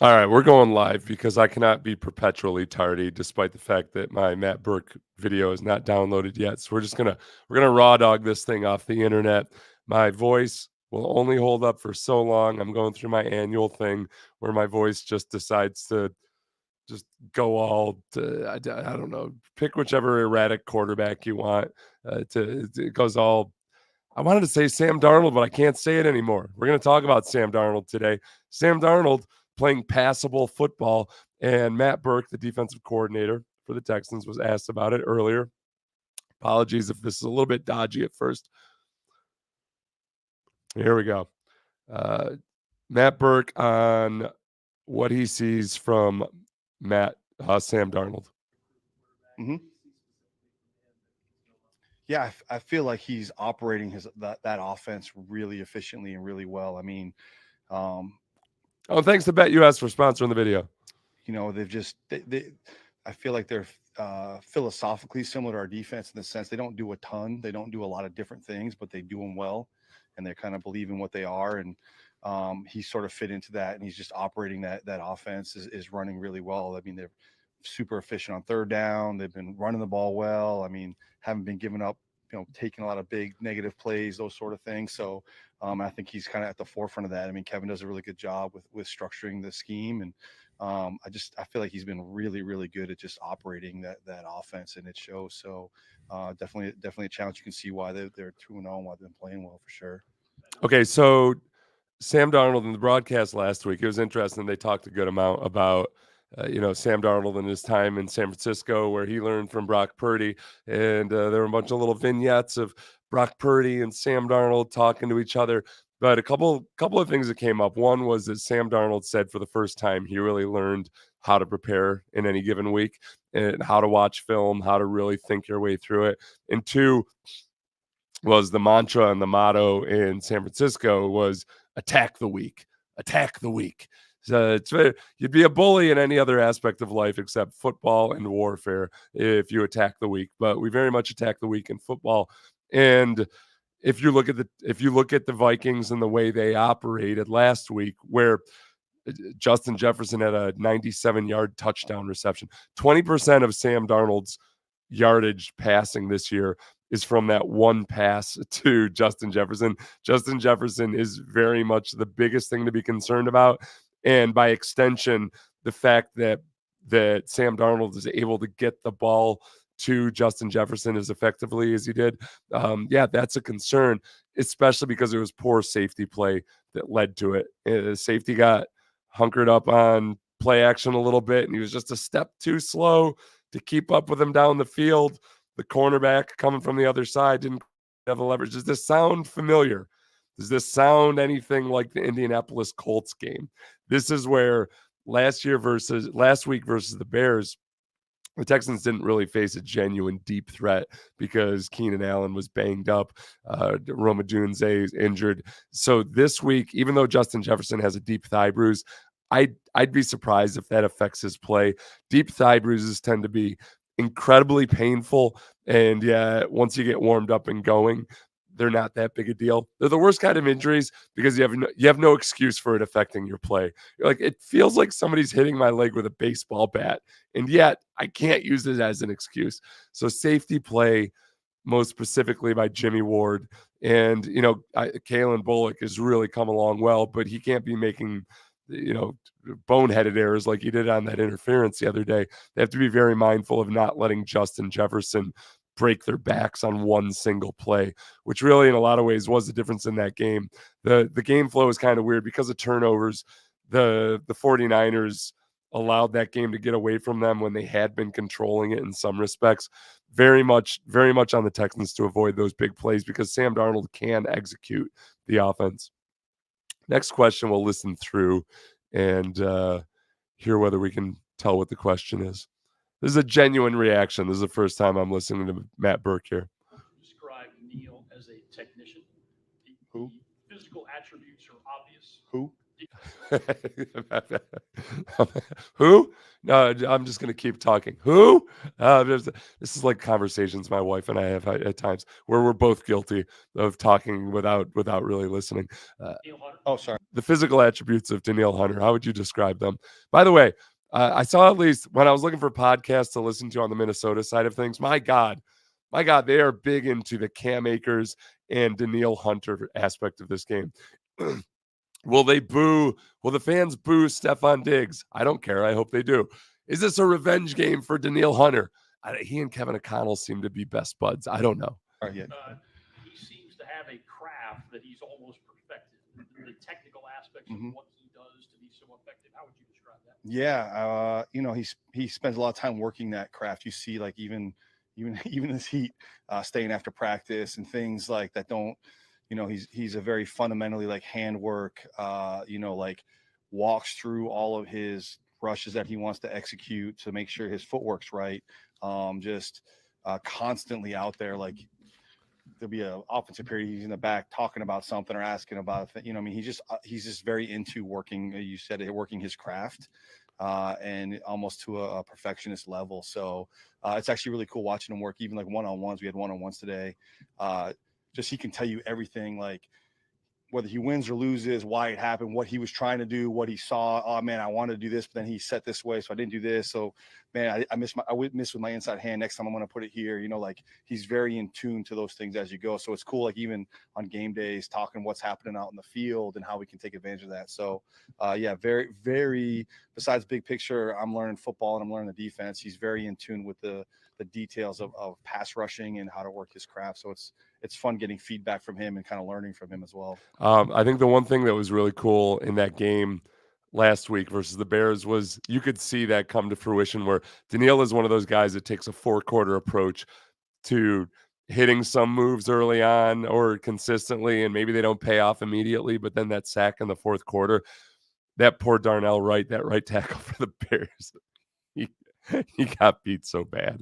All right, we're going live because I cannot be perpetually tardy, despite the fact that my Matt Burke video is not downloaded yet. So we're gonna raw dog this thing off the internet. My voice will only hold up for so long. I'm going through my annual thing where my voice just decides to just go I don't know, pick whichever erratic quarterback you want. It goes all. I wanted to say Sam Darnold, but I can't say it anymore. We're going to talk about Sam Darnold today. Sam Darnold playing passable football, and Matt Burke, the defensive coordinator for the Texans, was asked about it earlier. Apologies if this is a little bit dodgy at first. Here we go. Uh, Matt Burke on what he sees from Sam Darnold. Mm-hmm. Yeah, I feel like he's operating that offense really efficiently and really well. I mean, um, Oh, thanks to BetUS for sponsoring the video. they've just I feel like they're philosophically similar to our defense in the sense they don't do a ton, they don't do a lot of different things, but they do them well, and they kind of believe in what they are. And he sort of fit into that, and he's just operating that offense is running really well. I mean, they're super efficient on third down. They've been running the ball well. I mean, haven't been giving up, taking a lot of big negative plays, those sort of things. So I think he's kind of at the forefront of that. I mean, Kevin does a really good job with structuring the scheme, and I feel like he's been really, really good at just operating that offense, and it shows. So definitely a challenge. You can see why they're 2-0 and why they've been playing well for sure. Okay, so Sam Darnold in the broadcast last week, it was interesting. They talked a good amount about, Sam Darnold and his time in San Francisco, where he learned from Brock Purdy. And there were a bunch of little vignettes of Brock Purdy and Sam Darnold talking to each other. But a couple of things that came up. One was that Sam Darnold said for the first time he really learned how to prepare in any given week and how to watch film, how to really think your way through it. And two was the mantra and the motto in San Francisco was attack the weak, attack the weak. So you'd be a bully in any other aspect of life except football and warfare if you attack the weak. But we very much attack the weak in football. And if you look at the Vikings and the way they operated last week, where Justin Jefferson had a 97-yard touchdown reception, 20% of Sam Darnold's yardage passing this year is from that one pass to Justin Jefferson. Justin Jefferson is very much the biggest thing to be concerned about. And by extension, the fact that Sam Darnold is able to get the ball to Justin Jefferson as effectively as he did, that's a concern, especially because it was poor safety play that led to it. Safety got hunkered up on play action a little bit, and he was just a step too slow to keep up with him down the field. The cornerback coming from the other side didn't have the leverage. Does this sound familiar? Does this sound anything like the Indianapolis Colts game? This is where last week versus the Bears, the Texans didn't really face a genuine deep threat because Keenan Allen was banged up. Roma Dunze is injured. So this week, even though Justin Jefferson has a deep thigh bruise, I'd be surprised if that affects his play. Deep thigh bruises tend to be incredibly painful, and once you get warmed up and going, they're not that big a deal. They're the worst kind of injuries because you have no excuse for it affecting your play. You're like, it feels like somebody's hitting my leg with a baseball bat, and yet I can't use it as an excuse. So safety play, most specifically by Jimmy Ward, and Kalen Bullock has really come along well, but he can't be making boneheaded errors like he did on that interference the other day. They have to be very mindful of not letting Justin Jefferson break their backs on one single play, which really in a lot of ways was the difference in that game. The game flow is kind of weird because of turnovers. The 49ers allowed that game to get away from them when they had been controlling it in some respects. Very much on the Texans to avoid those big plays because Sam Darnold can execute the offense. Next question we'll listen through and hear whether we can tell what the question is. This is a genuine reaction. This is the first time I'm listening to Matt Burke here. Describe Neil as a technician. Who? Physical attributes are obvious. Who? Who? No, I'm just gonna keep talking. Who? This is like conversations my wife and I have at times where we're both guilty of talking without really listening. Uh, Neil Hunter. Oh, sorry. the physical attributes of Danil Hunter. How would you describe them? By the way, I saw at least when I was looking for podcasts to listen to on the Minnesota side of things. My God, they are big into the Cam Akers and Danil Hunter aspect of this game. Will they boo? Will the fans boo Stephon Diggs? I don't care. I hope they do. Is this a revenge game for Danil Hunter? He and Kevin O'Connell seem to be best buds. I don't know. All right, yeah. He seems to have a craft that he's almost perfected. The technical aspects of what he does to be so effective. How would you describe that? Yeah, he spends a lot of time working that craft. You see, like even this heat, staying after practice and things like that. Don't he's a very fundamentally like handwork. Like walks through all of his rushes that he wants to execute to make sure his footwork's right. Just constantly out there, like there'll be an offensive period he's in the back talking about something or asking about it. I mean, he's just very into working. You said it, working his craft, and almost to a perfectionist level. So it's actually really cool watching him work. Even like one-on-ones, we had one-on-ones today. Just he can tell you everything, like whether he wins or loses, why it happened, what he was trying to do, what he saw. Oh man, I wanted to do this, but then he set this way, so I didn't do this. So man, I missed with my inside hand. Next time I'm going to put it here. Like he's very in tune to those things as you go. So it's cool, like even on game days, talking what's happening out in the field and how we can take advantage of that. So yeah, very, very, besides big picture, I'm learning football and I'm learning the defense. He's very in tune with the details of pass rushing and how to work his craft. So it's fun getting feedback from him and kind of learning from him as well. I think the one thing that was really cool in that game last week versus the Bears was you could see that come to fruition where Danil is one of those guys that takes a 4-quarter approach to hitting some moves early on or consistently, and maybe they don't pay off immediately, but then that sack in the 4th quarter, that poor Darnell Wright, that right tackle for the Bears, he got beat so bad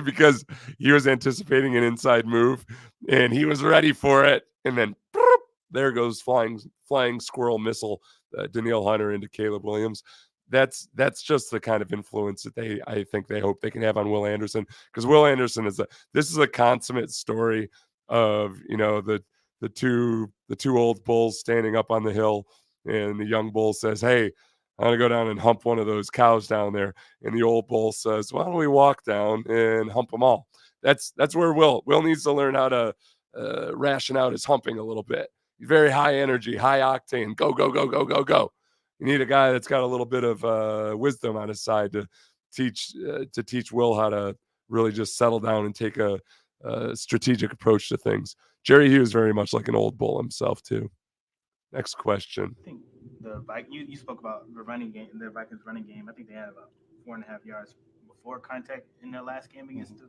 because he was anticipating an inside move and he was ready for it. And then there goes flying squirrel missile, Danil Hunter into Caleb Williams. That's just the kind of influence that I think they hope they can have on Will Anderson, because Will Anderson this is a consummate story of the two old bulls standing up on the hill, and the young bull says, "Hey, I'm gonna go down and hump one of those cows down there." And the old bull says, "Why don't we walk down and hump them all?" That's where Will needs to learn how to ration out his humping a little bit. Very high energy, high octane, go, go, go, go, go, go. You need a guy that's got a little bit of wisdom on his side to teach Will how to really just settle down and take a strategic approach to things. Jerry Hughes very much like an old bull himself too. Next question. I think you spoke about the running game, the Vikings running game. I think they had about 4.5 yards before contact in their last game against the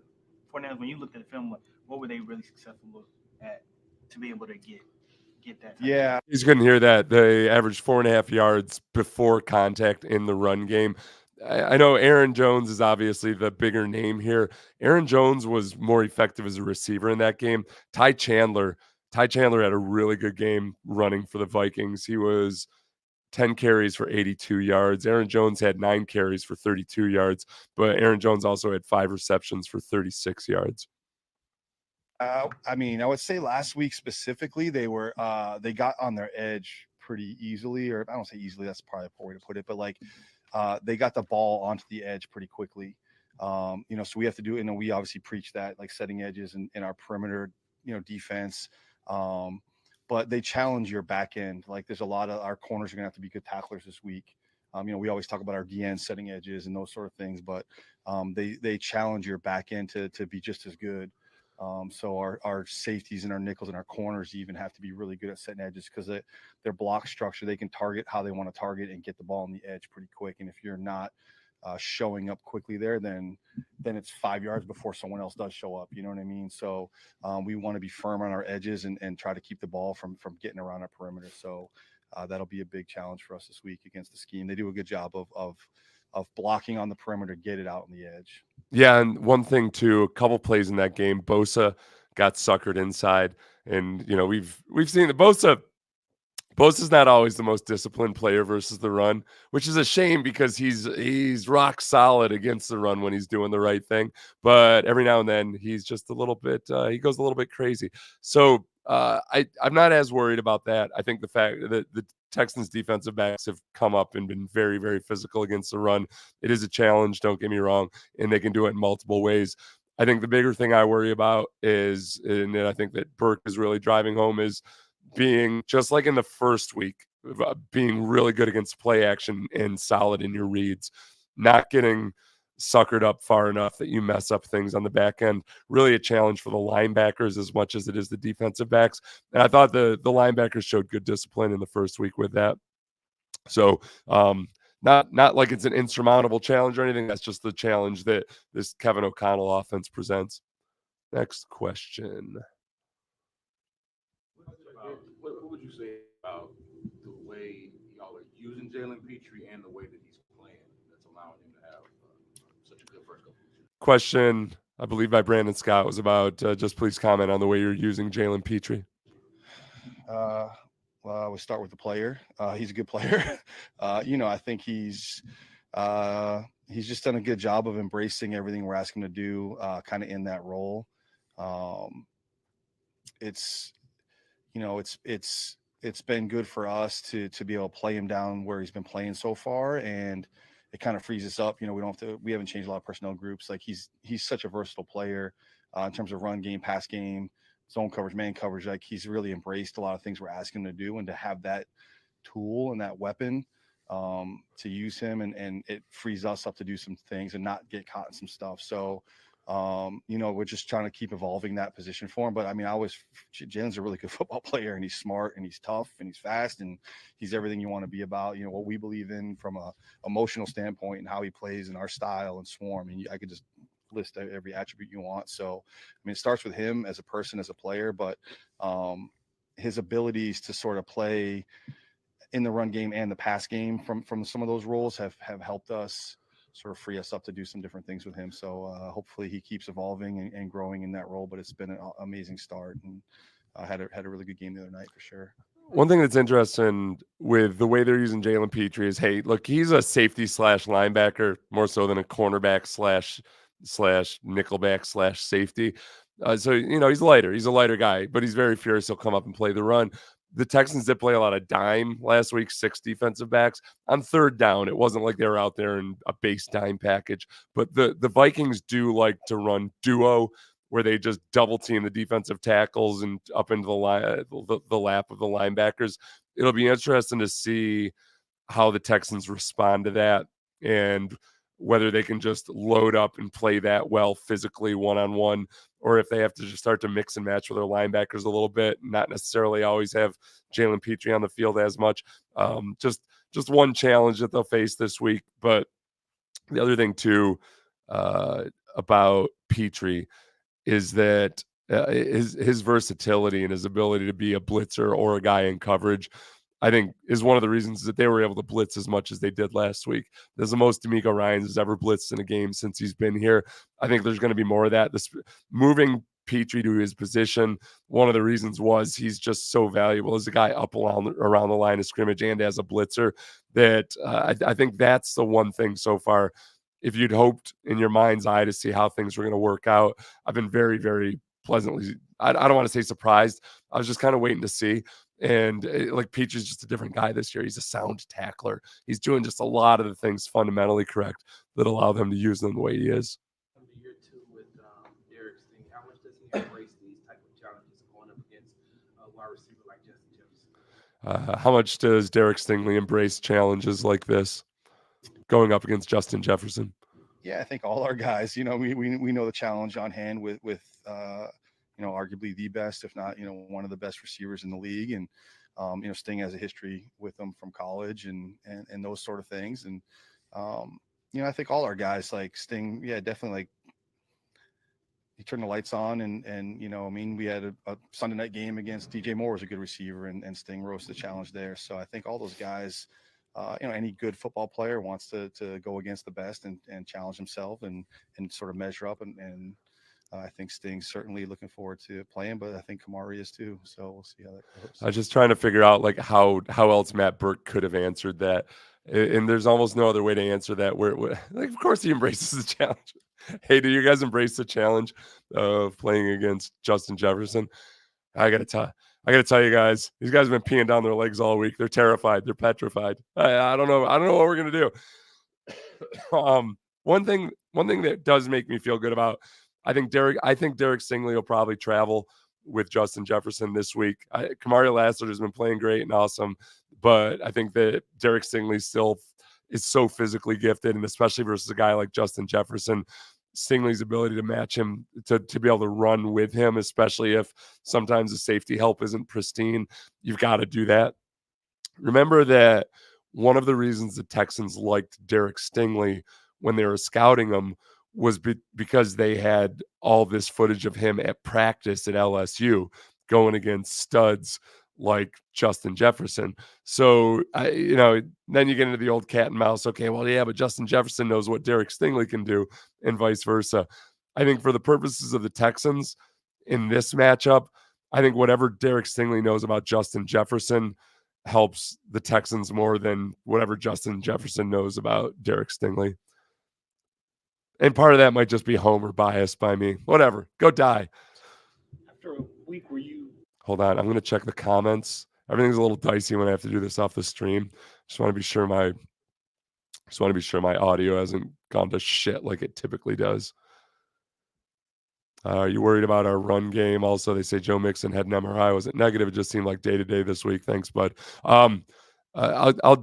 49ers. When you looked at the film, what were they really successful at to be able to get that? Yeah, you couldn't hear that. They averaged 4.5 yards before contact in the run game. I know Aaron Jones is obviously the bigger name here. Aaron Jones was more effective as a receiver in that game. Ty Chandler had a really good game running for the Vikings. He was 10 carries for 82 yards. Aaron Jones had 9 carries for 32 yards, but Aaron Jones also had 5 receptions for 36 yards. I mean, I would say last week specifically, they got on their edge pretty easily, or I don't say easily, that's probably a poor way to put it, but like they got the ball onto the edge pretty quickly. So we have to do it, and we obviously preach that, like setting edges in our perimeter, defense. But they challenge your back end. Like there's a lot of our corners are gonna have to be good tacklers this week. We always talk about our DN setting edges and those sort of things, but they challenge your back end to be just as good. So our safeties and our nickels and our corners even have to be really good at setting edges, because their block structure, they can target how they want to target and get the ball on the edge pretty quick. And if you're not showing up quickly there, then it's 5 yards before someone else does show up. You know what I mean? So we want to be firm on our edges and try to keep the ball from getting around our perimeter. So that'll be a big challenge for us this week against the scheme. They do a good job of blocking on the perimeter, get it out on the edge. Yeah, and one thing too, a couple plays in that game, Bosa got suckered inside, and we've seen the Bosa Bosa's not always the most disciplined player versus the run, which is a shame because he's rock solid against the run when he's doing the right thing. But every now and then he's just a little bit he goes a little bit crazy. So I'm not as worried about that. I think the fact that the Texans defensive backs have come up and been very, very physical against the run. It is a challenge, don't get me wrong, and they can do it in multiple ways. I think the bigger thing I worry about is, and I think that Burke is really driving home, is being just like in the first week, being really good against play action and solid in your reads, not getting suckered up far enough that you mess up things on the back end. Really a challenge for the linebackers as much as it is the defensive backs. And I thought the linebackers showed good discipline in the first week with that. So not like it's an insurmountable challenge or anything. That's just the challenge that this Kevin O'Connell offense presents. Next question. What would you say about the way y'all are using Jaylen Pitre and the way that he's playing that's allowing him to have such a good first couple of years? Question, I believe by Brandon Scott, was about just please comment on the way you're using Jaylen Pitre. Well, we start with the player. He's a good player. I think he's just done a good job of embracing everything we're asking him to do, kind of in that role. It's been good for us to be able to play him down where he's been playing so far, and it kind of frees us up. We haven't changed a lot of personnel groups. Like he's such a versatile player in terms of run game, pass game, zone coverage, man coverage. Like he's really embraced a lot of things we're asking him to do, and to have that tool and that weapon to use him, and it frees us up to do some things and not get caught in some stuff. So we're just trying to keep evolving that position for him. But I mean, Jaylen's a really good football player, and he's smart, and he's tough, and he's fast, and he's everything you want to be about, what we believe in from a emotional standpoint and how he plays and our style and swarm. And I could just list every attribute you want. So, I mean, it starts with him as a person, as a player, but his abilities to sort of play in the run game and the pass game from some of those roles have helped us sort of free us up to do some different things with him. So hopefully he keeps evolving and growing in that role, but it's been an amazing start, and had a really good game the other night for sure. One thing that's interesting with the way they're using Jaylen Pitre is, hey, look, he's a safety / linebacker more so than a cornerback / nickelback / safety. So, he's lighter. He's a lighter guy, but he's very fierce. He'll come up and play the run. The Texans did play a lot of dime last week, 6 defensive backs. On third down, it wasn't like they were out there in a base dime package, but the Vikings do like to run duo, where they just double team the defensive tackles and up into the line, the lap of the linebackers. It'll be interesting to see how the Texans respond to that, and whether they can just load up and play that well physically one-on-one, or if they have to just start to mix and match with their linebackers a little bit, not necessarily always have Jaylen Pitre on the field as much. Just one challenge that they'll face this week. But the other thing too about Pitre is that his versatility and his ability to be a blitzer or a guy in coverage, I think, is one of the reasons that they were able to blitz as much as they did last week. There's the most D'Amico Ryans has ever blitzed in a game since he's been here. I think there's going to be more of that. Moving Pitre to his position, one of the reasons was he's just so valuable as a guy up around the line of scrimmage and as a blitzer, that I think that's the one thing so far. If you'd hoped in your mind's eye to see how things were going to work out, I've been very, very pleasantly, I don't want to say surprised. I was just kind of waiting to see. And Pitre's just a different guy this year. He's a sound tackler. He's doing just a lot of the things fundamentally correct that allow them to use them the way he is. Year 2 with Derek Stingley, how much does he embrace these type of challenges going up against a wide receiver like Justin Jefferson? How much does Derek Stingley embrace challenges like this going up against Justin Jefferson? Yeah, I think all our guys, we know the challenge on hand with arguably the best, if not, one of the best receivers in the league. And, Sting has a history with them from college and those sort of things. And, I think all our guys like Sting, yeah, definitely, he turned the lights on and we had a Sunday night game against DJ Moore was a good receiver, and Sting rose to the challenge there. So I think all those guys, any good football player wants to go against the best and challenge himself and sort of measure up and I think Sting's certainly looking forward to playing, but I think Kamari is too. So we'll see how that goes. I was just trying to figure out like how else Matt Burke could have answered that, and there's almost no other way to answer that. Where like, of course, he embraces the challenge. Hey, do you guys embrace the challenge of playing against Justin Jefferson? I gotta tell you guys, these guys have been peeing down their legs all week. They're terrified. They're petrified. I don't know. I don't know what we're gonna do. One thing that does make me feel good about, I think Derek Stingley will probably travel with Justin Jefferson this week. Kamari Lassiter has been playing great and awesome, but I think that Derek Stingley still is so physically gifted, and especially versus a guy like Justin Jefferson, Stingley's ability to match him, to be able to run with him, especially if sometimes the safety help isn't pristine, you've got to do that. Remember that one of the reasons the Texans liked Derek Stingley when they were scouting him was because they had all this footage of him at practice at LSU going against studs like Justin Jefferson. So, then you get into the old cat and mouse. Okay, well, yeah, but Justin Jefferson knows what Derek Stingley can do and vice versa. I think for the purposes of the Texans in this matchup, I think whatever Derek Stingley knows about Justin Jefferson helps the Texans more than whatever Justin Jefferson knows about Derek Stingley. And part of that might just be homer bias by me. Whatever. Go die. After a week where you Hold on. I'm going to check the comments. Everything's a little dicey when I have to do this off the stream. Just want to be sure my audio hasn't gone to shit like it typically does. Are you worried about our run game? Also, they say Joe Mixon had an MRI. Was it negative? It just seemed like day-to-day this week. Thanks, bud. I'll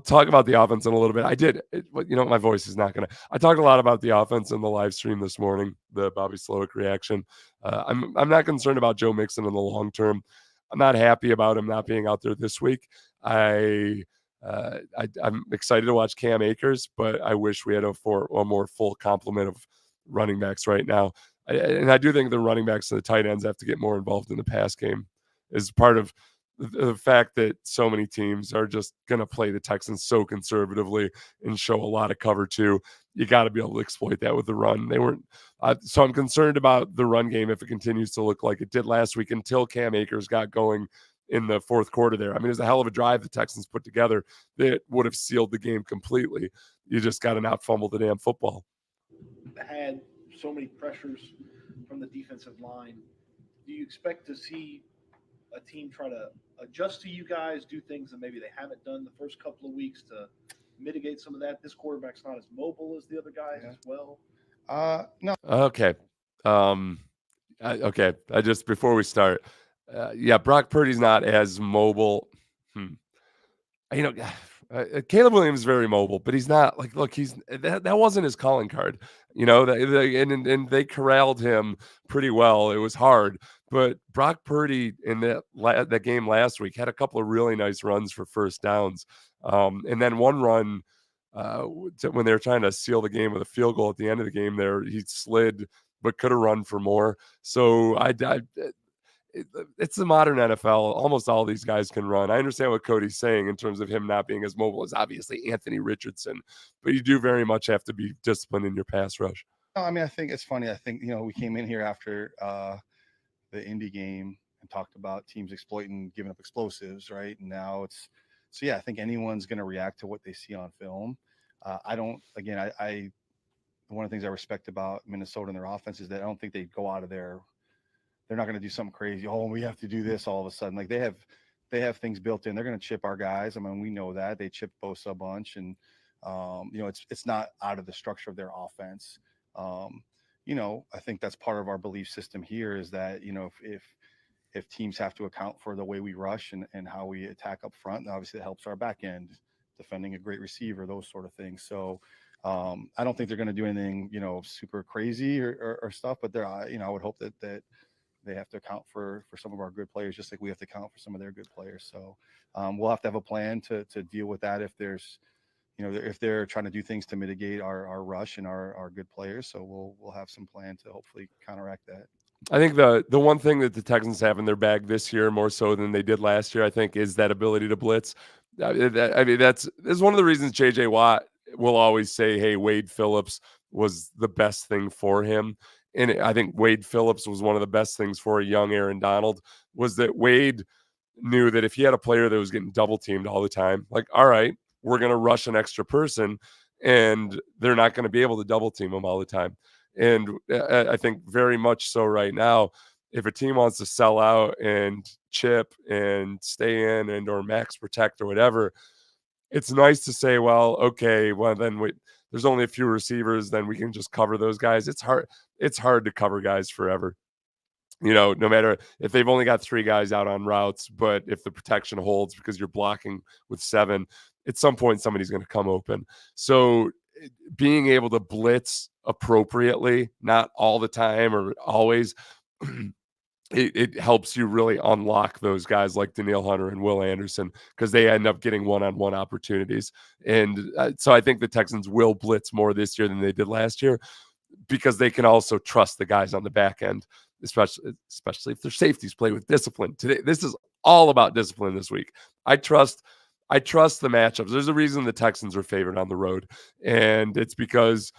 talk about the offense in a little bit. My voice is not going to. I talked a lot about the offense in the live stream this morning, the Bobby Slowick reaction. I'm not concerned about Joe Mixon in the long term. I'm not happy about him not being out there this week. I'm excited to watch Cam Akers, but I wish we had a more full complement of running backs right now. And I do think the running backs and the tight ends have to get more involved in the pass game as part of the fact that so many teams are just going to play the Texans so conservatively and show a lot of cover too. You got to be able to exploit that with the run. They weren't. So I'm concerned about the run game if it continues to look like it did last week until Cam Akers got going in the fourth quarter there. I mean, it was a hell of a drive the Texans put together that would have sealed the game completely. You just got to not fumble the damn football. Had so many pressures from the defensive line. Do you expect to see a team try to adjust to you guys, do things that maybe they haven't done the first couple of weeks to mitigate some of that? This quarterback's not as mobile as the other guys as well. No. Okay. Okay. I just, before we start, Brock Purdy's not as mobile. Caleb Williams is very mobile, but he's not like, look, that wasn't his calling card, and they corralled him pretty well. It was hard, but Brock Purdy in that game last week had a couple of really nice runs for first downs. And then one run when they were trying to seal the game with a field goal at the end of the game there, he slid, but could have run for more. So it's the modern NFL. Almost all these guys can run. I understand what Cody's saying in terms of him not being as mobile as obviously Anthony Richardson, but you do very much have to be disciplined in your pass rush. No, I mean, I think it's funny. I think, we came in here after the Indy game and talked about teams exploiting, giving up explosives, right? And now I think anyone's going to react to what they see on film. I one of the things I respect about Minnesota and their offense is that I don't think they go out of there. They're not going to do something crazy. Oh, we have to do this all of a sudden. Like they have things built in. They're going to chip our guys. I mean, we know that they chipped Bosa a bunch, and it's not out of the structure of their offense. I think that's part of our belief system here is that if teams have to account for the way we rush and how we attack up front, obviously it helps our back end, defending a great receiver, those sort of things. So I don't think they're going to do anything super crazy or stuff, but I would hope that they have to account for some of our good players, just like we have to account for some of their good players. So we'll have to have a plan to deal with that if there's, if they're trying to do things to mitigate our rush and our good players. So we'll have some plan to hopefully counteract that. I think the one thing that the Texans have in their bag this year, more so than they did last year, I think, is that ability to blitz. I mean, that's one of the reasons J.J. Watt will always say, hey, Wade Phillips was the best thing for him, and I think Wade Phillips was one of the best things for a young Aaron Donald, was that Wade knew that if he had a player that was getting double teamed all the time, like, all right, we're going to rush an extra person and they're not going to be able to double team him all the time. And I think very much so right now, if a team wants to sell out and chip and stay in and or max protect or whatever, it's nice to say, well, okay, well then there's only a few receivers, then we can just cover those guys. It's hard to cover guys forever. No matter if they've only got 3 guys out on routes, but if the protection holds because you're blocking with 7, at some point somebody's going to come open. So being able to blitz appropriately, not all the time or always, it helps you really unlock those guys like Danil Hunter and Will Anderson, because they end up getting one-on-one opportunities. And so I think the Texans will blitz more this year than they did last year, because they can also trust the guys on the back end, especially if their safeties play with discipline. Today, this is all about discipline this week. I trust the matchups. There's a reason the Texans are favored on the road, and it's because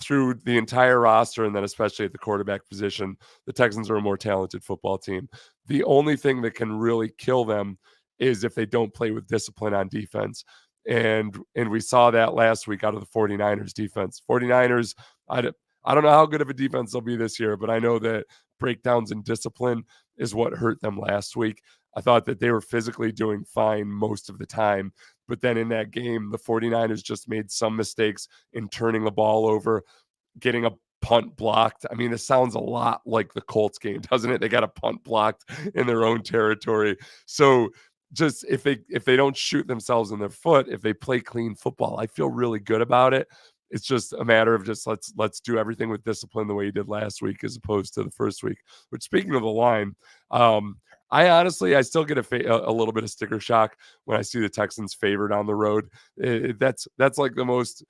through the entire roster, and then especially at the quarterback position, the Texans are a more talented football team. The only thing that can really kill them is if they don't play with discipline on defense. And we saw that last week out of the 49ers defense. 49ers, I don't know how good of a defense they'll be this year, but I know that breakdowns in discipline is what hurt them last week. I thought that they were physically doing fine most of the time, but then in that game, the 49ers just made some mistakes in turning the ball over, getting a punt blocked. I mean, it sounds a lot like the Colts game, doesn't it? They got a punt blocked in their own territory. So just if they don't shoot themselves in their foot, if they play clean football, I feel really good about it. It's just a matter of just let's do everything with discipline the way you did last week as opposed to the first week. Which, speaking of the line, I honestly still get a little bit of sticker shock when I see the Texans favored on the road. That's like the most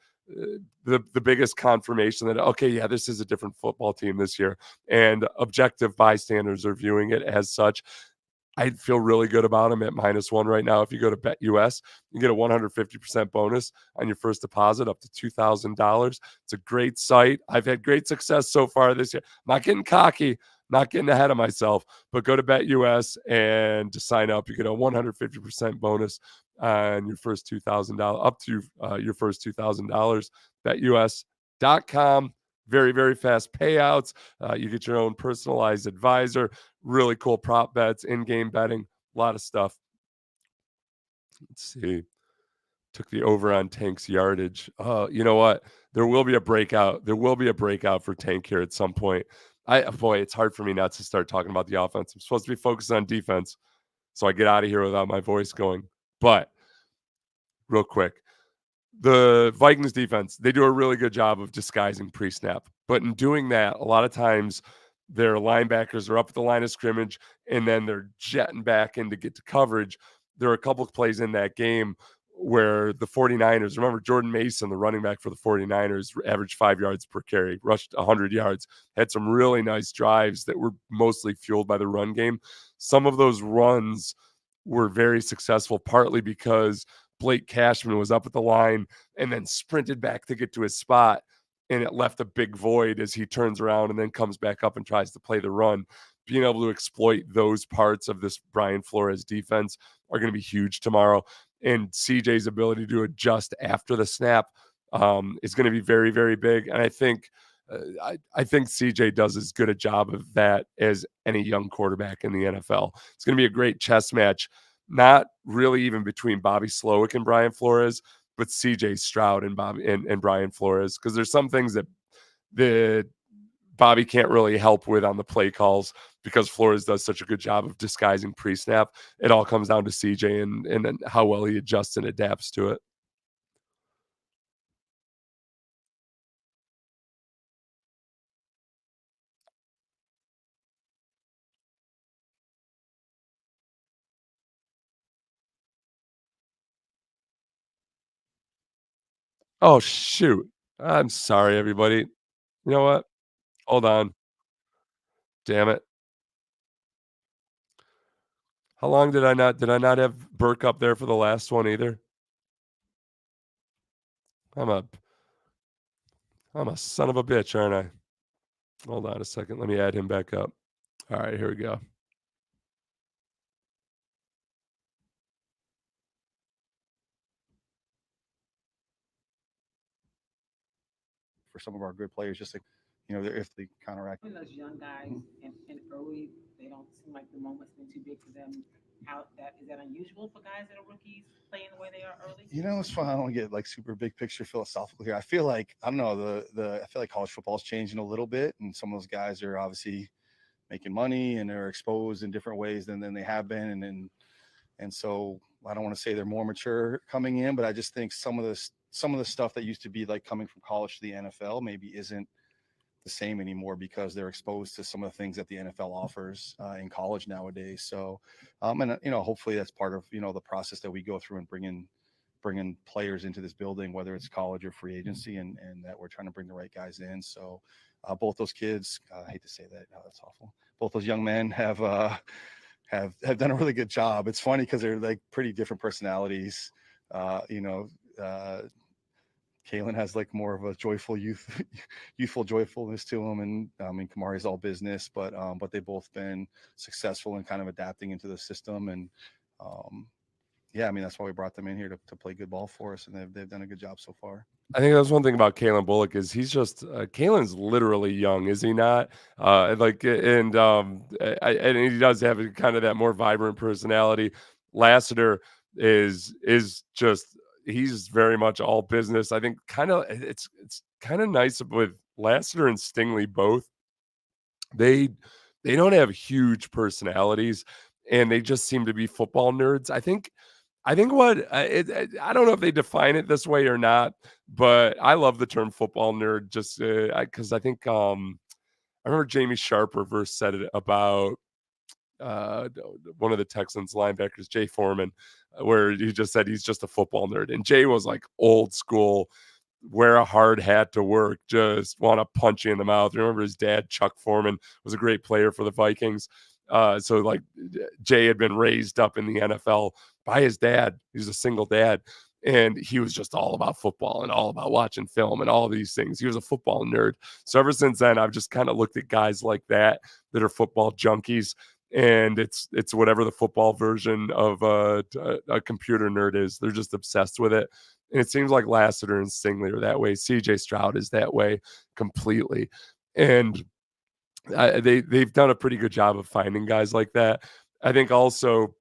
the biggest confirmation that, okay, yeah, this is a different football team this year, and objective bystanders are viewing it as such. I feel really good about them at -1 right now. If you go to BetUS, you get a 150% bonus on your first deposit up to $2,000. It's a great site. I've had great success so far this year. I'm not getting cocky, not getting ahead of myself, but go to BetUS and to sign up, you get a 150% bonus on your first $2,000, up to your first $2,000. BetUS.com. Very, very fast payouts. You get your own personalized advisor, really cool prop bets, in-game betting, a lot of stuff. Let's see. Took the over on Tank's yardage. You know what? There will be a breakout. There will be a breakout for Tank here at some point. It's hard for me not to start talking about the offense. I'm supposed to be focused on defense, so I get out of here without my voice going. But real quick, the Vikings defense, they do a really good job of disguising pre-snap. But in doing that, a lot of times their linebackers are up at the line of scrimmage and then they're jetting back in to get to coverage. There are a couple of plays in that game where the 49ers, remember Jordan Mason, the running back for the 49ers, averaged 5 yards per carry, rushed 100 yards, had some really nice drives that were mostly fueled by the run game. Some of those runs were very successful, partly because Blake Cashman was up at the line and then sprinted back to get to his spot, and it left a big void as he turns around and then comes back up and tries to play the run. Being able to exploit those parts of this Brian Flores defense are going to be huge tomorrow. And CJ's ability to adjust after the snap is going to be very, very big. And I think CJ does as good a job of that as any young quarterback in the NFL. It's going to be a great chess match, not really even between Bobby Slowick and Brian Flores, but CJ Stroud and Brian Flores, because there's some things that Bobby can't really help with on the play calls because Flores does such a good job of disguising pre-snap. It all comes down to CJ and how well he adjusts and adapts to it. Oh, shoot. I'm sorry, everybody. You know what? Hold on. Damn it. How long did I not have Burke up there for the last one either? I'm a son of a bitch, aren't I? Hold on a second. Let me add him back up. All right, here we go. For some of our good players, just like, if they counteract. Those young guys and early, they don't seem like the moment's been too big for them. Is that unusual for guys that are rookies playing the way they are early? It's fun. I don't get like super big picture philosophical here. I feel like, I don't know, I feel like college football is changing a little bit, and some of those guys are obviously making money and they're exposed in different ways than they have been, and so I don't want to say they're more mature coming in, but I just think some of the stuff that used to be like coming from college to the NFL maybe isn't the same anymore because they're exposed to some of the things that the NFL offers in college nowadays. So, and hopefully that's part of the process that we go through and bringing players into this building, whether it's college or free agency, and that we're trying to bring the right guys in. So, both those kids, I hate to say that, that's awful. Both those young men have done a really good job. It's funny because they're like pretty different personalities. Kalen has like more of a joyful youthful joyfulness to him, and Kamari's all business, but they've both been successful in kind of adapting into the system, and that's why we brought them in here to play good ball for us, and they've done a good job so far. I think that's one thing about Kalen Bullock is he's just Kalen's literally young, is he not? And he does have kind of that more vibrant personality. Lassiter is just. He's very much all business. I think it's kind of nice with Lassiter and Stingley both. They don't have huge personalities, and they just seem to be football nerds. I think what I don't know if they define it this way or not, but I love the term football nerd just because I think I remember Jamie Sharper said it about one of the Texans linebackers, Jay Foreman, where he just said he's just a football nerd. And Jay was like old school, wear a hard hat to work, just want to punch you in the mouth. Remember his dad, Chuck Foreman, was a great player for the Vikings. So like Jay had been raised up in the NFL by his dad. He was a single dad. And he was just all about football and all about watching film and all these things. He was a football nerd. So ever since then, I've just kind of looked at guys like that are football junkies. And it's whatever the football version of a computer nerd is. They're just obsessed with it. And it seems like Lassiter and Stingley are that way. CJ Stroud is that way completely. And they've done a pretty good job of finding guys like that. I think also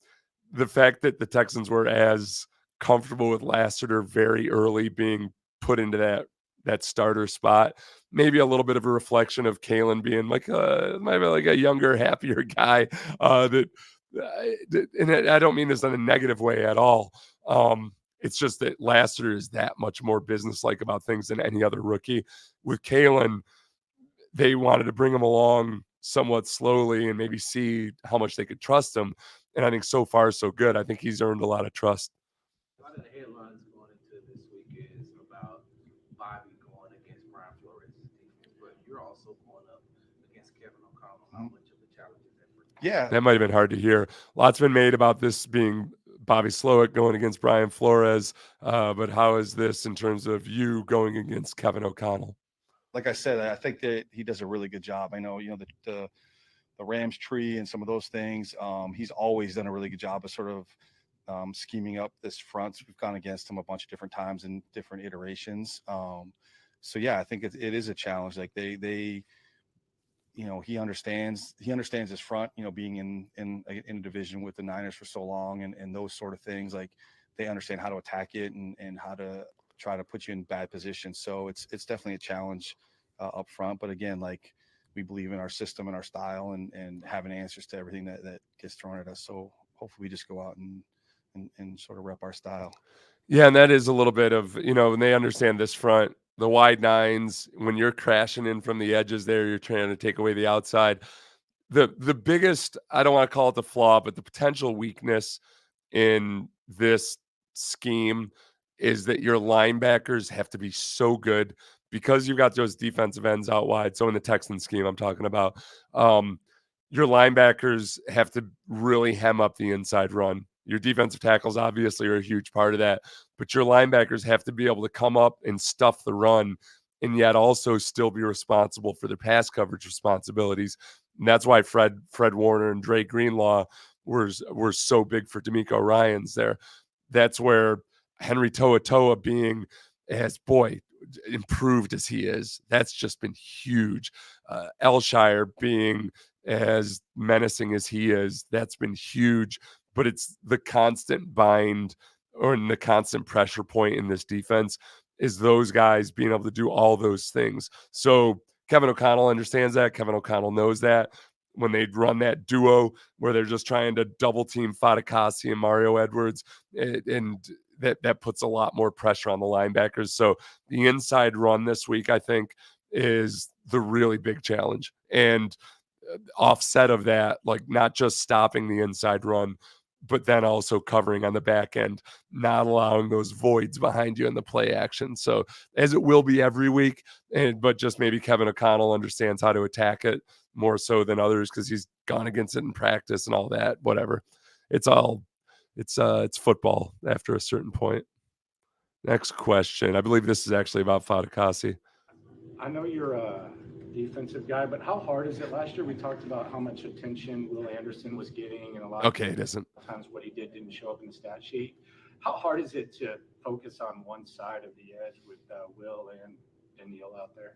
the fact that the Texans were as comfortable with Lassiter very early being put into that starter spot, maybe a little bit of a reflection of Kalen being maybe like a younger, happier guy. And I don't mean this in a negative way at all. It's just that Lassiter is that much more businesslike about things than any other rookie. With Kalen, they wanted to bring him along somewhat slowly and maybe see how much they could trust him. And I think so far so good. I think he's earned a lot of trust. A lot of the headlines going into this week is about Bobby going against Brian Flores' defense, but you're also going up against Kevin O'Connell. How much of a challenge is that for you? Yeah, that might have been hard to hear. Lots been made about this being Bobby Slowick going against Brian Flores, but how is this in terms of you going against Kevin O'Connell? Like I said, I think that he does a really good job. I know, the Rams tree and some of those things. He's always done a really good job of sort of scheming up this front. We've gone against him a bunch of different times in different iterations. So yeah, I think it is a challenge. Like they he understands his front, being in a division with the Niners for so long and those sort of things. Like they understand how to attack it and how to try to put you in bad positions. So it's definitely a challenge up front. But again, like we believe in our system and our style and having answers to everything that gets thrown at us. So hopefully we just go out and sort of rep our style. Yeah, and that is a little bit of, when they understand this front, the wide nines, when you're crashing in from the edges there, you're trying to take away the outside. The biggest, I don't want to call it the flaw, but the potential weakness in this scheme is that your linebackers have to be so good because you've got those defensive ends out wide. So in the Texans scheme I'm talking about, your linebackers have to really hem up the inside run. Your defensive tackles obviously are a huge part of that, but your linebackers have to be able to come up and stuff the run and yet also still be responsible for their pass coverage responsibilities. And that's why Fred Warner and Dre Greenlaw were so big for D'Amico Ryans there. That's where Henry To'oTo'o being as improved as he is, that's just been huge. Elshire being as menacing as he is, that's been huge. But it's the constant bind or the constant pressure point in this defense is those guys being able to do all those things. So Kevin O'Connell understands that. Kevin O'Connell knows that when they run that duo where they're just trying to double team Fatukasi and Mario Edwards, and that puts a lot more pressure on the linebackers. So the inside run this week, I think, is the really big challenge. And offset of that, like not just stopping the inside run, but then also covering on the back end, not allowing those voids behind you in the play action. So as it will be every week, but just maybe Kevin O'Connell understands how to attack it more so than others because he's gone against it in practice and all that, whatever. It's football after a certain point. Next question. I believe this is actually about Fatukasi. I know you're a defensive guy, but how hard is it? Last year we talked about how much attention Will Anderson was getting, and a lot of times what he didn't show up in the stat sheet. How hard is it to focus on one side of the edge with Will and Danil out there?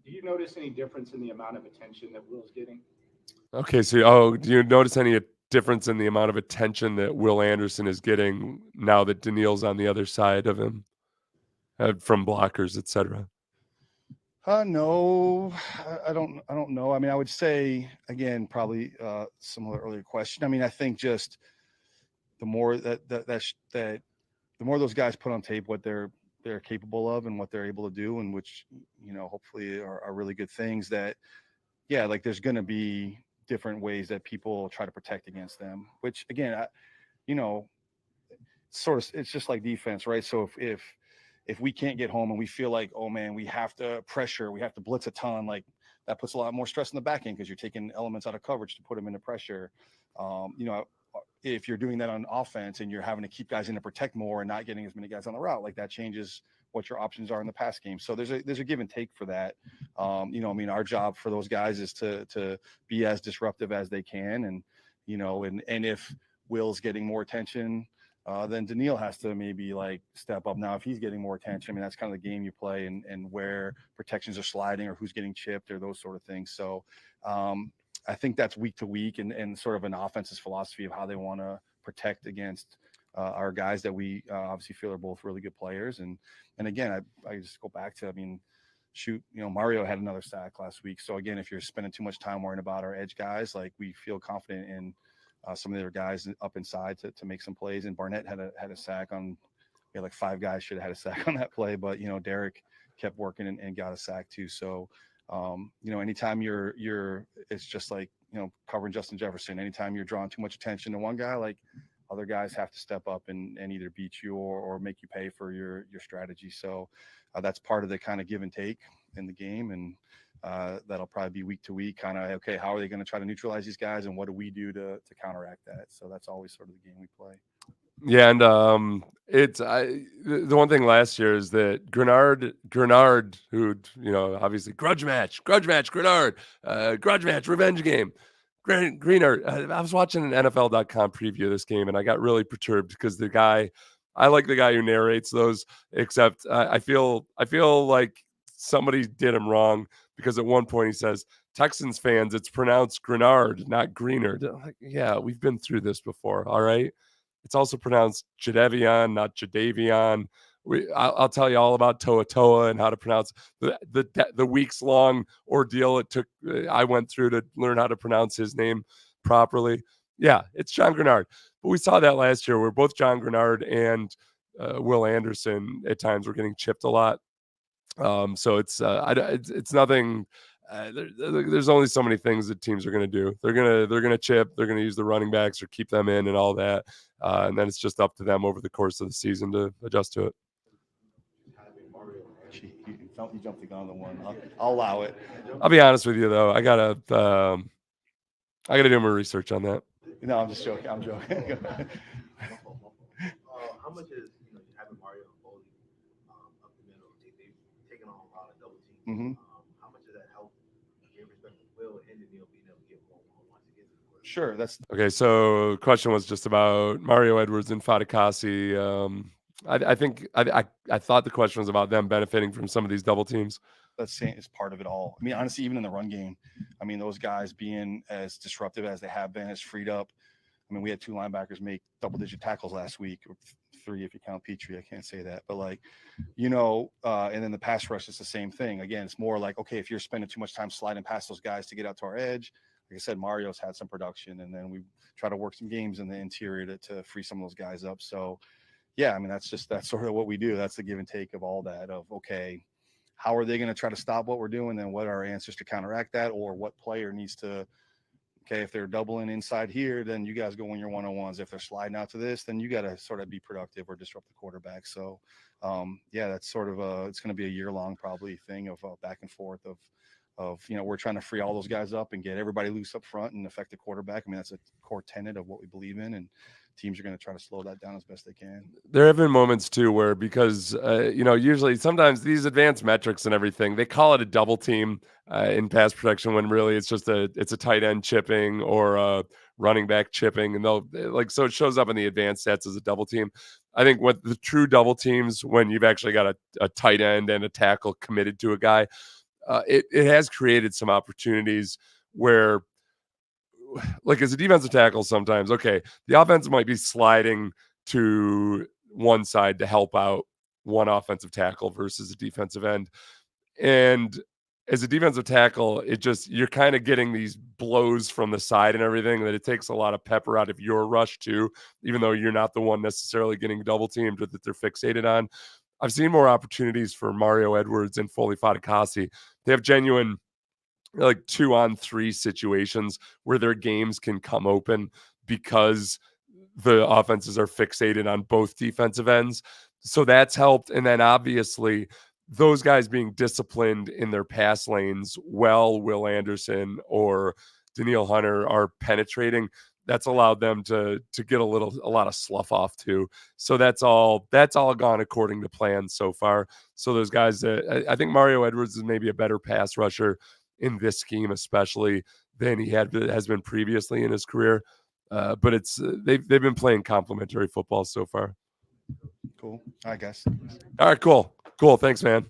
Do you notice any difference in the amount of attention that Will's getting? Okay, so do you notice any difference in the amount of attention that Will Anderson is getting now that Danil's on the other side of him from blockers, etc.? No, I don't know. I mean, I would say again, probably similar earlier question. I mean, I think just the more the more those guys put on tape what they're capable of and what they're able to do, and which hopefully are really good things. That like there's going to be different ways that people try to protect against them. Which again, it's just like defense, right? So if we can't get home and we feel like, oh man, we have to pressure, we have to blitz a ton, like that puts a lot more stress in the back end because you're taking elements out of coverage to put them into pressure. If you're doing that on offense and you're having to keep guys in to protect more and not getting as many guys on the route, like that changes what your options are in the pass game. So there's a give and take for that. Our job for those guys is to be as disruptive as they can. And, and if Will's getting more attention, then Danil has to maybe like step up. Now, if he's getting more attention, I mean, that's kind of the game you play and where protections are sliding or who's getting chipped or those sort of things. So I think that's week to week and sort of an offense's philosophy of how they want to protect against our guys that we obviously feel are both really good players. And again, I just go back to, Mario had another sack last week. So again, if you're spending too much time worrying about our edge guys, like we feel confident in some of the other guys up inside to make some plays. And Barnett had a sack on, like 5 guys should have had a sack on that play, but Derek kept working and got a sack too. So, anytime it's just like, covering Justin Jefferson, anytime you're drawing too much attention to one guy, like other guys have to step up and either beat you or make you pay for your strategy. So that's part of the kind of give and take in the game. And that'll probably be week to week kind of, okay, how are they going to try to neutralize these guys and what do we do to counteract that? So that's always sort of the game we play. Yeah, and the one thing last year is that Grenard, who obviously grudge match, Grenard, grudge match, revenge game. Greenard. I was watching an NFL.com preview of this game, and I got really perturbed because I like the guy who narrates those. Except I feel like somebody did him wrong because at one point he says, "Texans fans, it's pronounced Grenard, not Greenard." I'm like, yeah, we've been through this before. All right. It's also pronounced Jadeveon, not Jadavion. I'll tell you all about To'oTo'o and how to pronounce the weeks long ordeal it took. I went through to learn how to pronounce his name properly. Yeah, it's John Grenard. But we saw that last year where both John Grenard and Will Anderson at times were getting chipped a lot. So it's nothing. There's only so many things that teams are going to do. They're gonna chip. They're gonna use the running backs or keep them in and all that. And then it's just up to them over the course of the season to adjust to it. You jumped the gun on the one. I'll allow it. I'll be honest with you though. I gotta do more research on that. No, I'm just joking. I'm joking. How much is having Mario and Foley up the middle? They take taking on a lot of double teams. Mhm. How much does that help in respect of Will and Danil being able to get more one-on-ones to get to the quarterback? Sure, that's Okay, so question was just about Mario Edwards and Fatukasi. I thought the question was about them benefiting from some of these double teams. that's saying is part of it all. I mean, honestly, even in the run game, I mean, those guys being as disruptive as they have been has freed up. I mean, we had 2 linebackers make double-digit tackles last week, or 3 if you count Pitre. I can't say that, but like, and then the pass rush is the same thing. Again, it's more like, okay, if you're spending too much time sliding past those guys to get out to our edge, like I said, Mario's had some production, and then we try to work some games in the interior to free some of those guys up. So, yeah, I mean, that's sort of what we do. That's the give and take of all that. Of okay, how are they going to try to stop what we're doing? Then what are our answers to counteract that, or what player needs to? Okay, if they're doubling inside here, then you guys go in your one-on-ones. If they're sliding out to this, then you got to sort of be productive or disrupt the quarterback. So, yeah, that's sort of it's going to be a year-long probably thing of back and forth of we're trying to free all those guys up and get everybody loose up front and affect the quarterback. I mean, that's a core tenet of what we believe in, and teams are going to try to slow that down as best they can. There have been moments too where because usually sometimes these advanced metrics and everything, they call it a double team in pass protection when really it's just a tight end chipping or a running back chipping, and so it shows up in the advanced stats as a double team. I think what the true double teams, when you've actually got a tight end and a tackle committed to a guy, it has created some opportunities where, like as a defensive tackle, sometimes, okay, the offense might be sliding to one side to help out one offensive tackle versus a defensive end. And as a defensive tackle, you're kind of getting these blows from the side and everything that it takes a lot of pepper out of your rush too, even though you're not the one necessarily getting double teamed or that they're fixated on. I've seen more opportunities for Mario Edwards and Foley Fatukasi. They have genuine like 2-on-3 situations where their games can come open because the offenses are fixated on both defensive ends. So that's helped. And then obviously those guys being disciplined in their pass lanes, Will Anderson or Danil Hunter are penetrating. That's allowed them to get a lot of slough off too. So that's all gone according to plan so far. So those guys, I think Mario Edwards is maybe a better pass rusher in this scheme, especially than he has been previously in his career. But they've been playing complementary football so far. Cool, I guess. All right, cool. Thanks, man.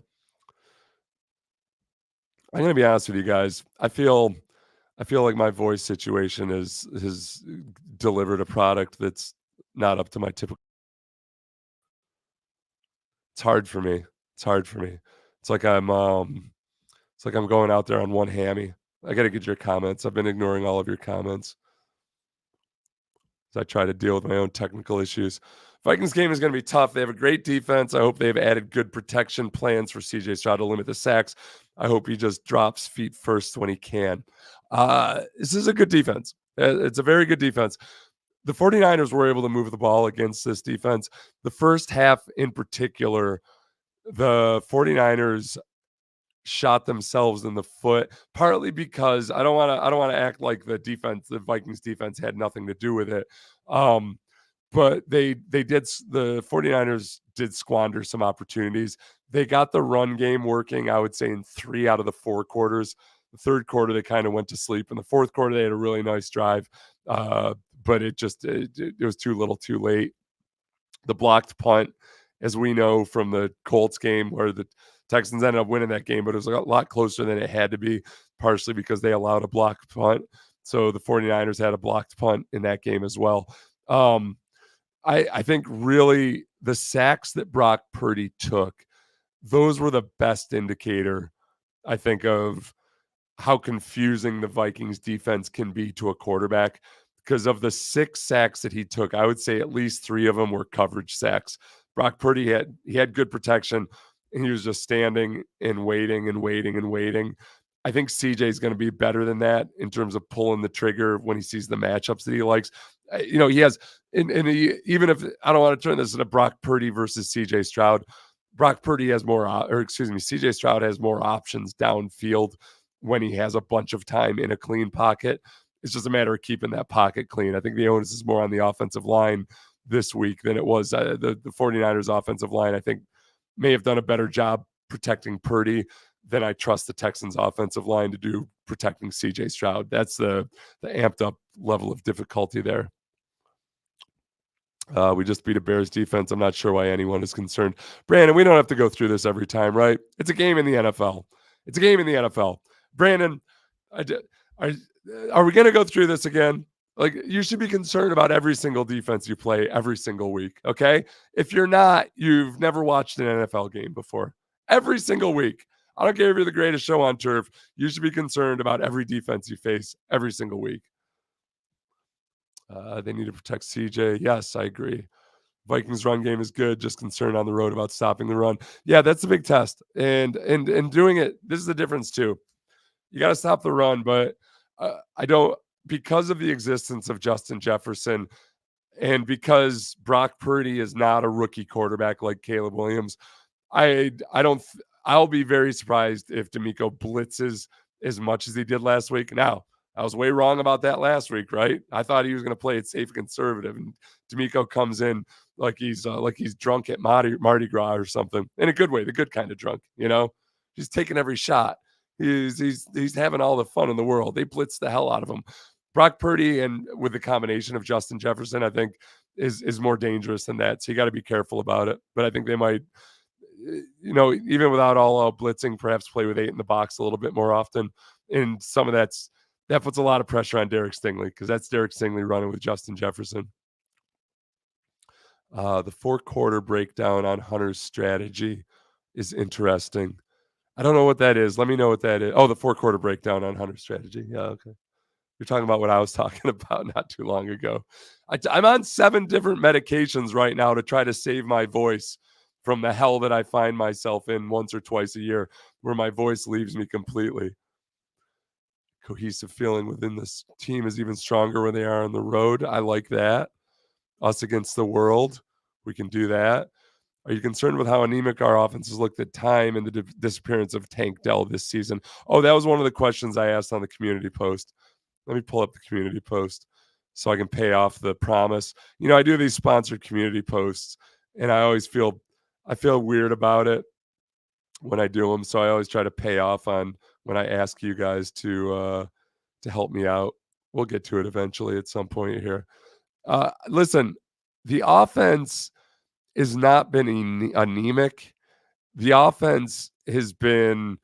I'm gonna be honest with you guys. I feel like my voice situation has delivered a product that's not up to my typical. It's hard for me. It's like I'm going out there on one hammy. I got to get your comments. I've been ignoring all of your comments as I try to deal with my own technical issues. Vikings game is going to be tough. They have a great defense. I hope they've added good protection plans for CJ Stroud to limit the sacks. I hope he just drops feet first when he can. This is a good defense. It's a very good defense. The 49ers were able to move the ball against this defense. The first half in particular, the 49ers shot themselves in the foot, partly because I don't want to act like the Vikings defense had nothing to do with it. But the 49ers did squander some opportunities. They got the run game working, I would say, in 3 out of the 4 quarters. The third quarter, they kind of went to sleep. In the fourth quarter, they had a really nice drive. But it was too little too late. The blocked punt, as we know from the Colts game where the Texans ended up winning that game, but it was a lot closer than it had to be, partially because they allowed a blocked punt. So the 49ers had a blocked punt in that game as well. I think really the sacks that Brock Purdy took, those were the best indicator, I think, of how confusing the Vikings defense can be to a quarterback. Because of the 6 sacks that he took, I would say at least 3 of them were coverage sacks. Brock Purdy had good protection, and he was just standing and waiting and waiting and waiting. I think CJ is going to be better than that in terms of pulling the trigger when he sees the matchups that he likes. He has, even if I don't want to turn this into Brock Purdy versus CJ Stroud, CJ Stroud has more options downfield when he has a bunch of time in a clean pocket. It's just a matter of keeping that pocket clean. I think the onus is more on the offensive line this week than it was the 49ers offensive line. I think may have done a better job protecting Purdy than I trust the Texans offensive line to do protecting CJ Stroud. That's the amped up level of difficulty there. We just beat a Bears defense. I'm not sure why anyone is concerned. Brandon, we don't have to go through this every time, right? It's a game in the NFL. It's a game in the NFL. Brandon, are we going to go through this again? Like, you should be concerned about every single defense you play every single week, okay? If you're not, you've never watched an NFL game before. Every single week. I don't care if you're the greatest show on turf. You should be concerned about every defense you face every single week. They need to protect CJ. Yes, I agree. Vikings run game is good. Just concerned on the road about stopping the run. Yeah, that's a big test. And doing it, this is the difference too. You got to stop the run, but I don't, because of the existence of Justin Jefferson and because Brock Purdy is not a rookie quarterback like Caleb Williams, I'll be very surprised if D'Amico blitzes as much as he did last week. Now, I was way wrong about that last week, right? I thought he was going to play it safe and conservative, and D'Amico comes in like he's drunk at Mardi Gras or something, in a good way, the good kind of drunk, you know? He's taking every shot. He's having all the fun in the world. They blitz the hell out of him. Brock Purdy, and with the combination of Justin Jefferson, I think is more dangerous than that. So you got to be careful about it. But I think they might, you know, even without all blitzing, perhaps play with 8 in the box a little bit more often. And some of that puts a lot of pressure on Derek Stingley, because that's Derek Stingley running with Justin Jefferson. The 4-quarter breakdown on Hunter's strategy is interesting. I don't know what that is. Let me know what that is. Oh, the 4-quarter breakdown on Hunter's strategy. Yeah, okay. You're talking about what I was talking about not too long ago. I'm on 7 different medications right now to try to save my voice from the hell that I find myself in once or twice a year, where my voice leaves me completely. Cohesive feeling within this team is even stronger when they are on the road. I like that. Us against the world. We can do that. Are you concerned with how anemic our offense has looked at time and the disappearance of Tank Dell this season? Oh, that was one of the questions I asked on the community post. Let me pull up the community post so I can pay off the promise. You know, I do these sponsored community posts, and I feel weird about it when I do them. So I always try to pay off on when I ask you guys to help me out. We'll get to it eventually at some point here. Listen, the offense has not been anemic. The offense has been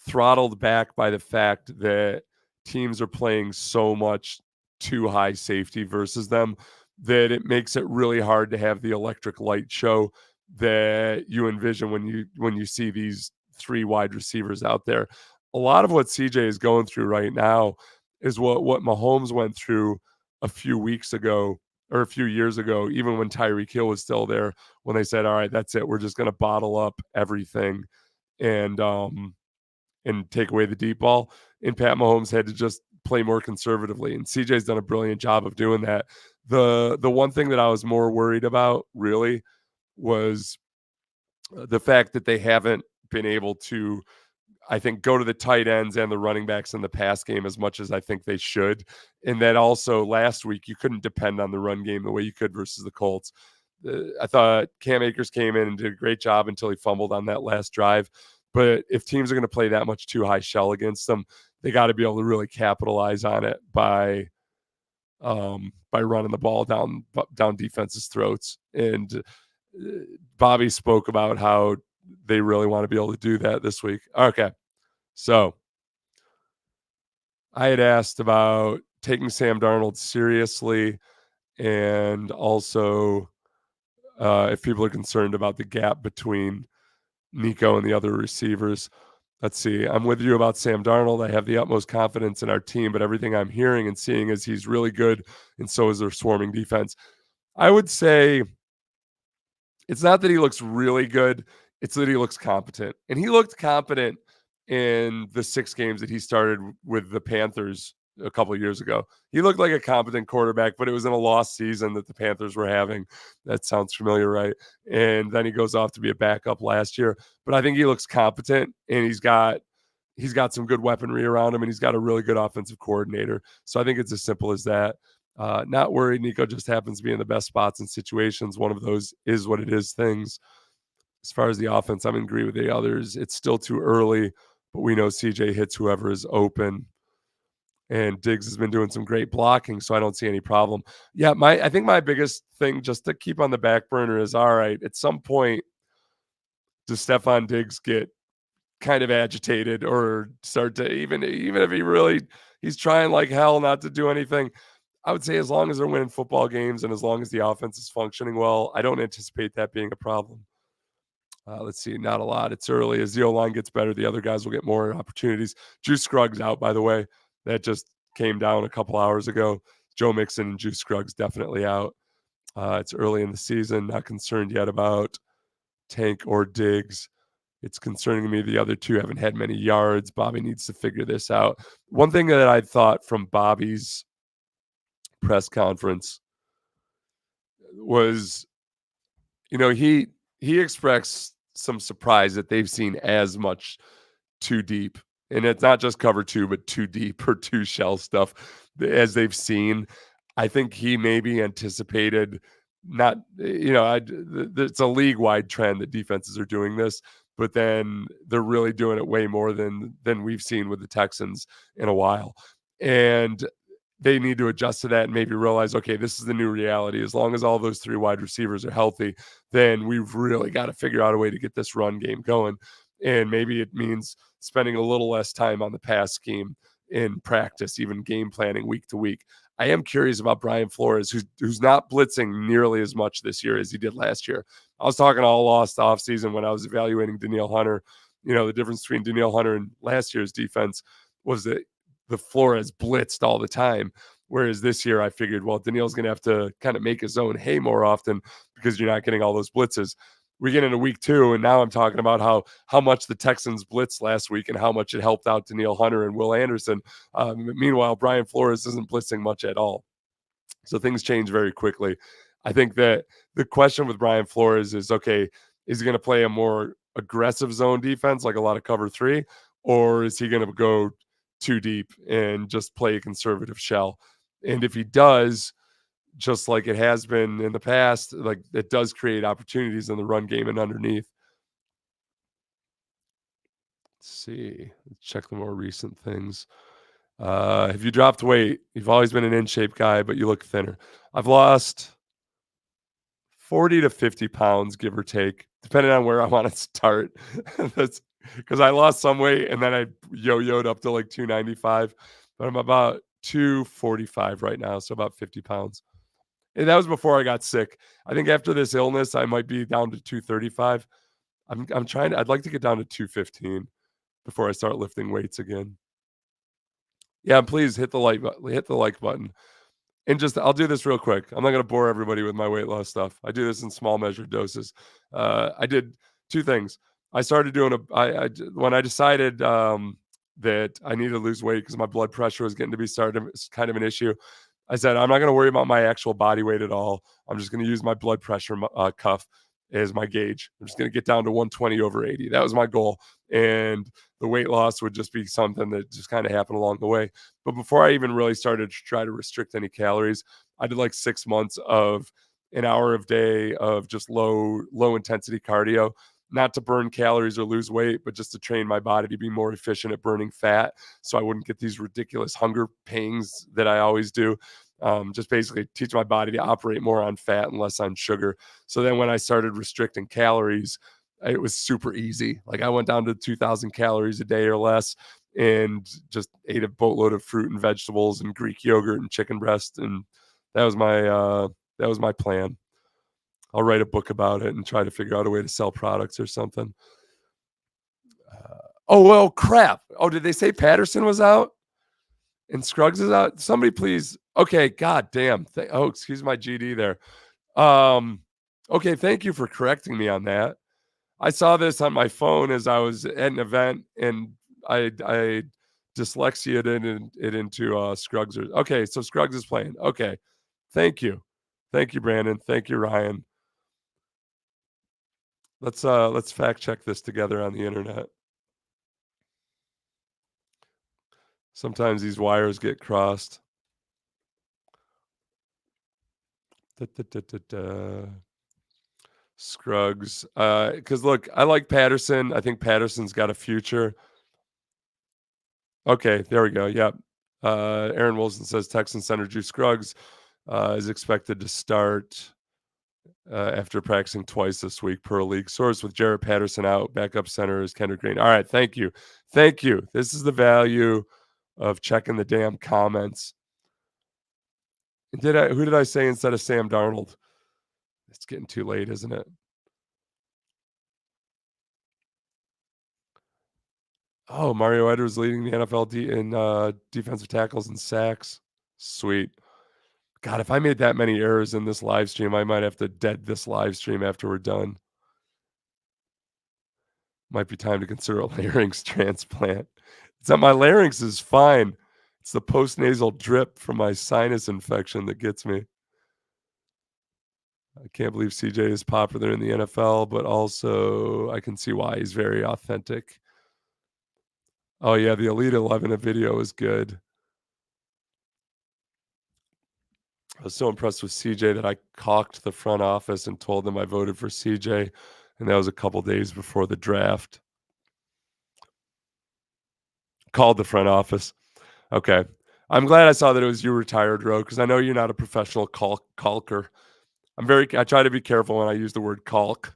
throttled back by the fact that teams are playing so much too high safety versus them that it makes it really hard to have the electric light show that you envision when you see these 3 wide receivers out there. A lot of what CJ is going through right now is what Mahomes went through a few weeks ago or a few years ago, even when Tyreek Hill was still there, when they said, all right, that's it. We're just going to bottle up everything and take away the deep ball. And Pat Mahomes had to just play more conservatively. And CJ's done a brilliant job of doing that. The one thing that I was more worried about really was the fact that they haven't been able to, I think, go to the tight ends and the running backs in the pass game as much as I think they should. And that also last week, you couldn't depend on the run game the way you could versus the Colts. I thought Cam Akers came in and did a great job until he fumbled on that last drive. But if teams are going to play that much too high shell against them, they got to be able to really capitalize on it by running the ball down defenses' throats. And Bobby spoke about how they really want to be able to do that this week. Okay. So I had asked about taking Sam Darnold seriously, and also if people are concerned about the gap between Nico and the other receivers. Let's see. I'm with you about Sam Darnold. I have the utmost confidence in our team, but everything I'm hearing and seeing is he's really good, and so is their swarming defense. I would say it's not that he looks really good. It's that he looks competent. And he looked competent in the 6 games that he started with the Panthers a couple of years ago. He looked like a competent quarterback, but it was in a lost season that the Panthers were having. That sounds familiar, right? And then he goes off to be a backup last year. But I think he looks competent, and he's got some good weaponry around him, and he's got a really good offensive coordinator. So I think it's as simple as that. Not worried. Nico just happens to be in the best spots and situations. One of those is what it is things. As far as the offense, I'm in agree with the others. It's still too early, but we know CJ hits whoever is open. And Diggs has been doing some great blocking, so I don't see any problem. Yeah, I think my biggest thing just to keep on the back burner is, all right, at some point, does Stephon Diggs get kind of agitated or start to, even if he's trying like hell not to do anything? I would say as long as they're winning football games and as long as the offense is functioning well, I don't anticipate that being a problem. Let's see, not a lot. It's early. As the O-line gets better, the other guys will get more opportunities. Juice Scruggs out, by the way. That just came down a couple hours ago. Joe Mixon and Juice Scruggs definitely out. It's early in the season. Not concerned yet about Tank or Diggs. It's concerning me the other two haven't had many yards. Bobby needs to figure this out. One thing that I thought from Bobby's press conference was, he expressed some surprise that they've seen as much too deep. And it's not just cover two, but too deep or too shell stuff as they've seen. I think he maybe anticipated not, it's a league-wide trend that defenses are doing this, but then they're really doing it way more than we've seen with the Texans in a while. And they need to adjust to that and maybe realize, okay, this is the new reality. As long as all those three wide receivers are healthy, then we've really got to figure out a way to get this run game going. And maybe it means spending a little less time on the pass scheme in practice, even game planning week to week. I am curious about Brian Flores, who's not blitzing nearly as much this year as he did last year. I was talking all lost offseason when I was evaluating Danil Hunter. The difference between Danil Hunter and last year's defense was that the Flores blitzed all the time. Whereas this year I figured, well, Danil's going to have to kind of make his own hay more often because you're not getting all those blitzes. We get into week 2, and now I'm talking about how much the Texans blitzed last week and how much it helped out Danil Hunter and Will Anderson. Meanwhile, Brian Flores isn't blitzing much at all. So things change very quickly. I think that the question with Brian Flores is, okay, is he going to play a more aggressive zone defense, like a lot of cover 3, or is he going to go too deep and just play a conservative shell? And if he does, just like it has been in the past, like it does create opportunities in the run game and underneath. Let's see. Let's check the more recent things. Have you dropped weight? You've always been an in-shape guy, but you look thinner. I've lost 40 to 50 pounds, give or take, depending on where I want to start. That's because I lost some weight and then I yo-yoed up to like 295, but I'm about 245 right now, so about 50 pounds. And that was before I got sick. I think after this illness, I might be down to 235. I'd like to get down to 215 before I start lifting weights again. Yeah, please hit the like button. And just, I'll do this real quick. I'm not going to bore everybody with my weight loss stuff. I do this in small measured doses. I did 2 things. I started doing when I decided that I needed to lose weight because my blood pressure was getting to be kind of an issue. I said, I'm not going to worry about my actual body weight at all. I'm just going to use my blood pressure cuff as my gauge. I'm just going to get down to 120/80. That was my goal. And the weight loss would just be something that just kind of happened along the way. But before I even really started to try to restrict any calories, I did like 6 months of an hour a day of just low intensity cardio, not to burn calories or lose weight, but just to train my body to be more efficient at burning fat so I wouldn't get these ridiculous hunger pangs that I always do. Just basically teach my body to operate more on fat and less on sugar. So then when I started restricting calories, it was super easy. Like I went down to 2,000 calories a day or less and just ate a boatload of fruit and vegetables and Greek yogurt and chicken breast. And that was my plan. I'll write a book about it and try to figure out a way to sell products or something. Oh, well, crap. Oh, did they say Patterson was out? And Scruggs is out? Somebody please. Okay, god damn. Excuse my GD there. Okay, thank you for correcting me on that. I saw this on my phone as I was at an event, and I dyslexia'd it into Scruggs. Okay, so Scruggs is playing. Okay, thank you. Thank you, Brandon. Thank you, Ryan. Let's fact check this together on the internet. Sometimes these wires get crossed. Scruggs. Because look, I like Patterson. I think Patterson's got a future. Okay, there we go. Yep. Aaron Wilson says Texan center Drew Scruggs is expected to start after practicing twice this week per league source. With Jarrett Patterson out, backup center is Kendrick Green. All right, thank you. This is the value of checking the damn comments. Who did I say instead of Sam Darnold? It's getting too late, isn't it? Oh, Mario Edwards leading the NFL in defensive tackles and sacks. Sweet. God, if I made that many errors in this live stream, I might have to dead this live stream after we're done. Might be time to consider a larynx transplant. It's that my larynx is fine. It's the postnasal drip from my sinus infection that gets me. I can't believe CJ is popular in the NFL, but also I can see why. He's very authentic. Oh, yeah, the Elite 11 video is good. I was so impressed with CJ that I cocked the front office and told them I voted for CJ, and that was a couple days before the draft. Called the front office. Okay. I'm glad I saw that it was you retired, Ro, because I know you're not a professional caulker. I try to be careful when I use the word caulk.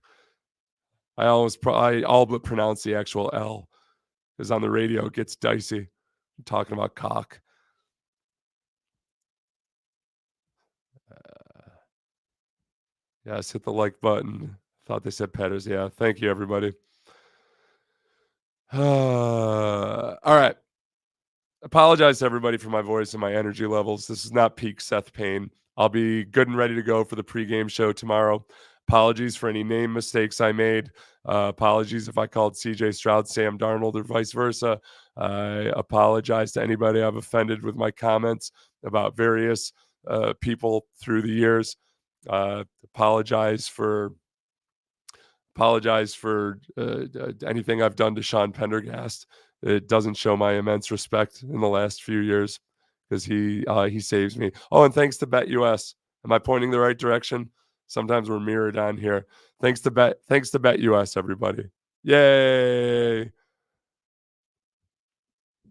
I all but pronounce the actual L, because on the radio it gets dicey. I'm talking about cock. Yes, hit the like button. Thought they said Petters. Yeah, thank you, everybody. All right. Apologize to everybody for my voice and my energy levels. This is not peak Seth Payne. I'll be good and ready to go for the pregame show tomorrow. Apologies for any name mistakes I made. Apologies if I called CJ Stroud Sam Darnold or vice versa. I apologize to anybody I've offended with my comments about various people through the years. Apologize for anything I've done to Sean Pendergast. It doesn't show my immense respect in the last few years because he saves me. Oh, and thanks to BetUS. Am I pointing the right direction? Sometimes we're mirrored on here. Thanks to BetUS, everybody. Yay!